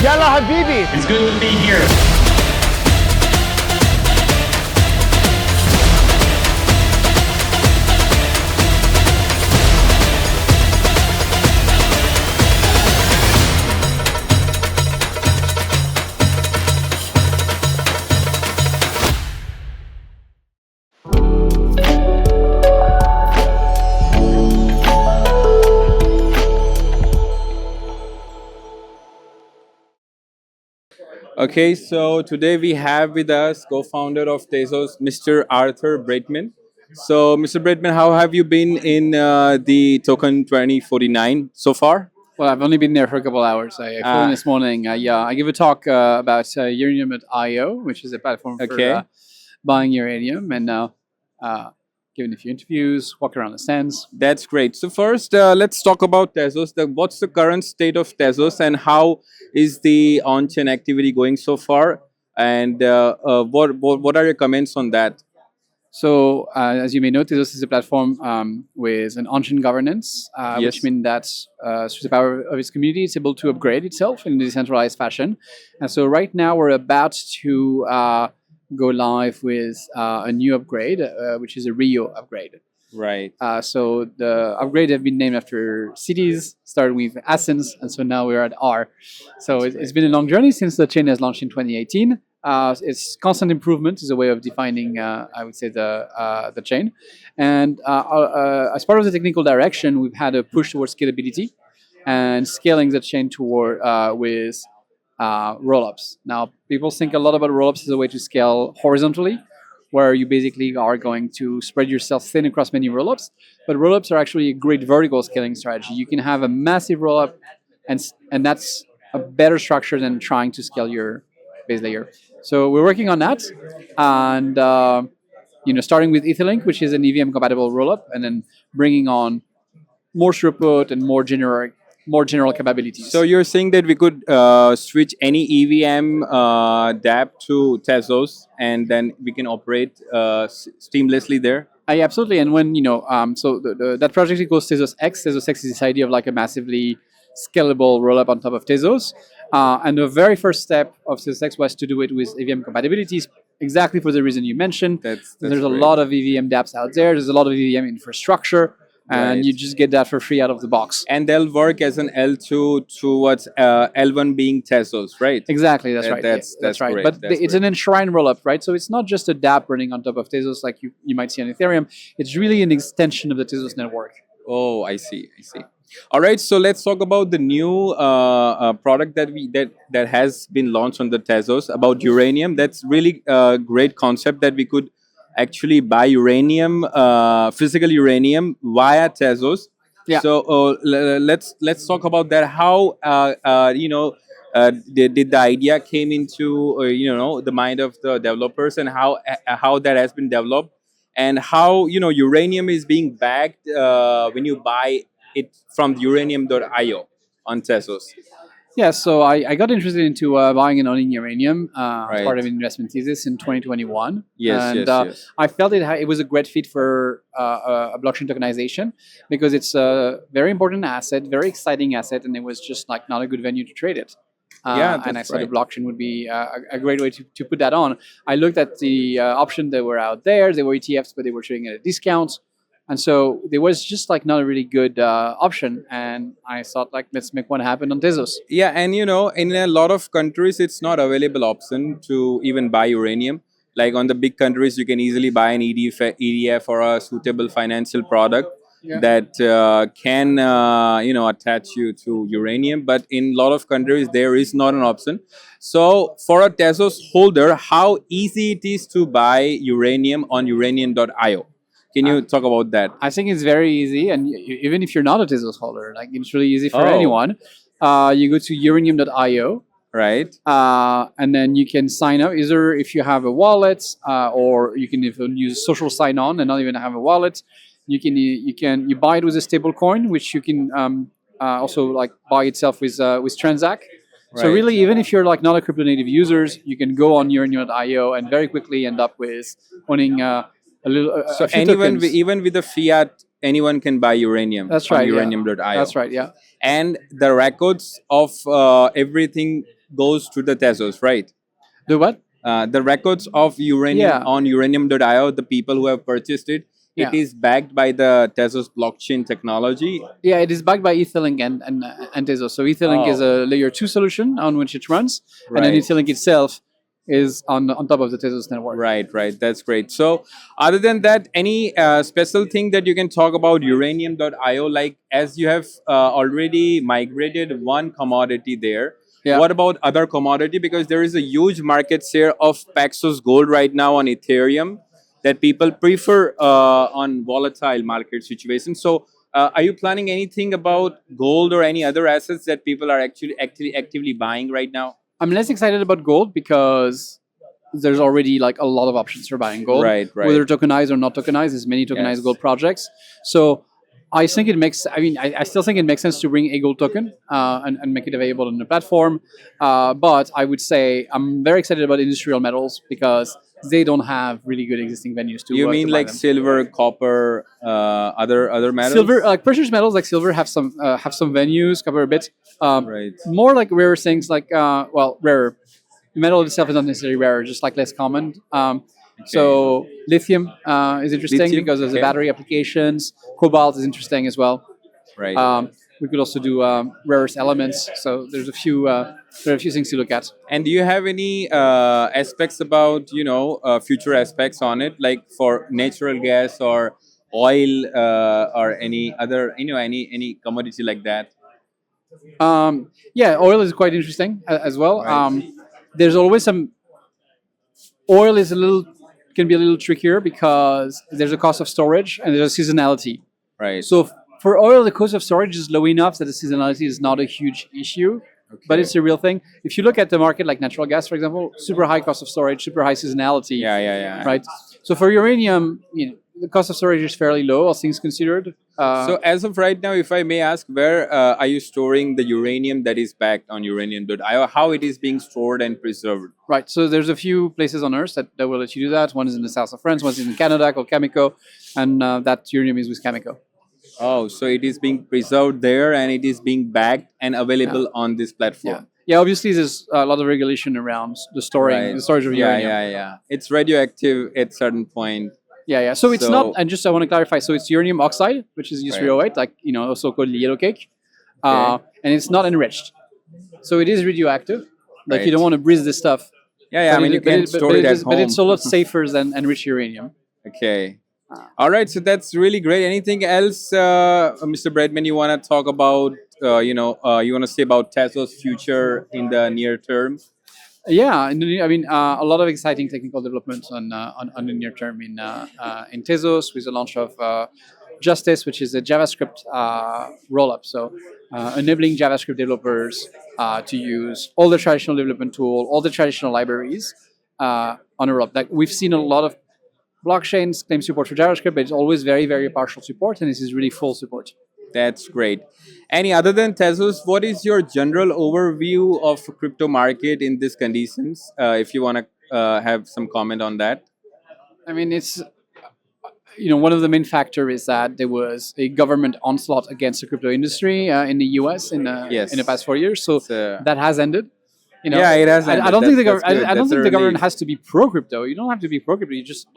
Yalla Habibi. It's good to be here. Okay, so today we have with us co-founder of Tezos, Mr. Arthur Breitman. So, Mr. Breitman, how have you been in the token 2049 so far? Well, I've only been there for a couple hours. I flew in this morning. I give a talk about Uranium.io, which is a platform for Okay. buying uranium, and now giving a few interviews, walk around the stands. That's great. So first, let's talk about Tezos. What's the current state of Tezos, and how is the on-chain activity going so far? And what are your comments on that? So, as you may know, Tezos is a platform with an on-chain governance, Yes. which means that through the power of its community, it's able to upgrade itself in a decentralized fashion. And so right now we're about to go live with a new upgrade, which is a Rio upgrade. Right. So the upgrade have been named after cities, starting with Athens, and so now we're at R. So it's been a long journey since the chain has launched in 2018. It's constant improvement is a way of defining, I would say, the chain. And as part of the technical direction, we've had a push towards scalability and scaling the chain toward with rollups. Now, people think a lot about rollups as a way to scale horizontally, where you basically are going to spread yourself thin across many rollups. But rollups are actually a great vertical scaling strategy. You can have a massive rollup, and that's a better structure than trying to scale your base layer. So we're working on that, and starting with Etherlink, which is an EVM compatible rollup, and then bringing on more throughput and more general capabilities. So you're saying that we could switch any EVM dApp to Tezos, and then we can operate seamlessly there? Absolutely. And when that project is called Tezos X. Tezos X is this idea of like a massively scalable rollup on top of Tezos. And the very first step of Tezos X was to do it with EVM compatibilities, exactly for the reason you mentioned. That's There's a great. lot of EVM dApps out there. There's a lot of EVM infrastructure, and Right. you just get that for free out of the box. And they'll work as an L2 towards L1 being Tezos, right? Exactly, that's That- right. that's- Yeah, that's right. great, But that's it's great. an enshrined rollup, right? So it's not just a dApp running on top of Tezos like you might see on Ethereum. It's really an extension of the Tezos network. Oh, I see. All right, so let's talk about the new product that has been launched on the Tezos about uranium. That's really a great concept that we could actually buy uranium, physical uranium via Tezos. Yeah. So let's talk about that. How did the idea came into the mind of the developers, and how that has been developed, and how uranium is being backed when you buy it from uranium.io on Tezos. Yeah, so I got interested into buying and owning uranium as Right. part of an investment thesis in 2021. Yes, and yes. I felt it was a great fit for a blockchain tokenization because it's a very important asset, very exciting asset, and it was just like not a good venue to trade it. Yeah, and I that's thought right. the blockchain would be a great way to put that on. I looked at the options that were out there. They were ETFs, but they were trading at a discount. And so there was just like not a really good option. And I thought like, let's make one happen on Tezos. Yeah, and in a lot of countries, it's not available option to even buy uranium. Like on the big countries, you can easily buy an EDF or a suitable financial product Yeah. that can attach you to uranium. But in a lot of countries, there is not an option. So for a Tezos holder, how easy it is to buy uranium on uranium.io? Can you talk about that? I think it's very easy. And even if you're not a Tezos holder, like it's really easy for Oh. anyone. You go to uranium.io. Right. And then you can sign up either if you have a wallet or you can even use social sign on and not even have a wallet. You buy it with a stable coin, which you can also like buy itself with Transact. So Right. really, even if you're like not a crypto native users, you can go on uranium.io and very quickly end up with owning a So few anyone, tokens. even with the fiat, anyone can buy uranium. That's on right. Yeah. uranium.io. That's right. Yeah. And the records of everything goes to the Tezos, right? The what? The records of uranium Yeah. on uranium.io, the people who have purchased it, Yeah. it is backed by the Tezos blockchain technology. Yeah, it is backed by Etherlink and Tezos. So Etherlink is a layer 2 solution on which it runs, and then Right. Etherlink itself is on top of the Tezos network. Right, right. That's great. So, other than that, any special thing that you can talk about uranium.io? Like, as you have already migrated one commodity there, Yeah. what about other commodity? Because there is a huge market share of Paxos Gold right now on Ethereum that people prefer on volatile market situations. So, are you planning anything about gold or any other assets that people are actually actively buying right now? I'm less excited about gold because there's already like a lot of options for buying gold, Right, right. whether tokenized or not tokenized. There's many tokenized Yes. gold projects. So I think it makes. I mean, I still think it makes sense to bring a gold token and make it available on the platform. But I would say I'm very excited about industrial metals because they don't have really good existing venues to. You to mean buy like them. silver, copper, other metals? Silver, like precious metals, like silver, have some venues, cover a bit. Right. More like rarer things, like rarer. The metal itself is not necessarily rarer, just like less common. So lithium is interesting Lithium, because of the okay. battery applications. Cobalt is interesting as well. Right. We could also do rare earth elements. So there's a few things to look at. And do you have any aspects about future aspects on it, like for natural gas or oil or any other any commodity like that? Yeah, oil is quite interesting as well. Right. There's always some. Oil is can be a little trickier because there's a cost of storage and there's a seasonality. Right. So for oil, the cost of storage is low enough that the seasonality is not a huge issue, but it's a real thing. If you look at the market like natural gas, for example, super high cost of storage, super high seasonality. Yeah. Right. So for uranium, the cost of storage is fairly low, all things considered. So as of right now, if I may ask, where are you storing the uranium that is backed on uranium.io? How it is being stored and preserved? Right. So there's a few places on Earth that will let you do that. One is in the south of France, one is in Canada called Cameco, and that uranium is with Cameco. Oh, so it is being preserved there and it is being bagged and available on this platform. Yeah, obviously there's a lot of regulation around the storage of uranium. Yeah. It's radioactive at certain point. Yeah. So it's not, So- and just I want to clarify. So it's uranium oxide, which is U308, like also called yellow cake, Okay. and it's not enriched. So it is radioactive. Like you Right. don't want to breathe this stuff. Yeah. I But mean, you can store it at home. But it's a lot safer than enriched uranium. Okay. All right. So that's really great. Anything else, Mr. Breitman, you want to talk about? You want to say about Tesla's future in the near term? Yeah, I mean, a lot of exciting technical developments on the near term in Tezos with the launch of Justice, which is a JavaScript rollup. So enabling JavaScript developers to use all the traditional development tool, all the traditional libraries on a rollup. Like we've seen a lot of blockchains claim support for JavaScript, but it's always very, very partial support, and this is really full support. That's great. Any other than Tezos, what is your general overview of crypto market in these conditions? If you want to have some comment on that. I mean, it's one of the main factors is that there was a government onslaught against the crypto industry in the U.S. in the past 4 years. So that has ended. Yeah, it has ended. I don't think That's good. I don't That's think a the government relief. has to be pro crypto. You don't have to be pro crypto. You just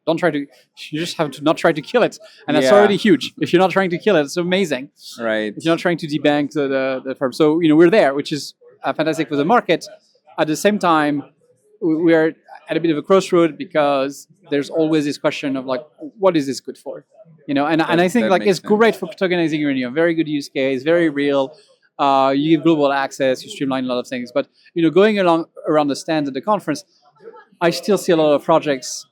don't try to. You just have to not try to kill it, and that's Yeah. already huge. If you're not trying to kill it, it's amazing. Right. If you're not trying to debank the firm, so we're there, which is fantastic for the market. At the same time, we are at a bit of a crossroad because there's always this question of like, what is this good for? And I think that like makes it's great for tokenizing uranium. Very good use case, very real. You give global access, you streamline a lot of things. But going around the stands at the conference, I still see a lot of projects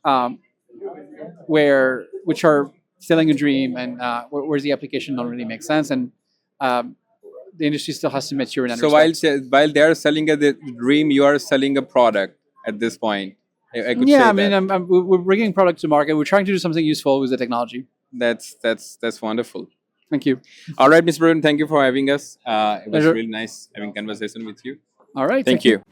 which are selling a dream and where the application don't really make sense, and the industry still has to mature in that So respect. while they are selling a dream, you are selling a product at this point. I could say Yeah, I that. mean, we're bringing product to market. We're trying to do something useful with the technology. That's wonderful. Thank you. All right, Mr. Burton, thank you for having us. It was Pleasure. really nice having conversation with you. All right. Thank you.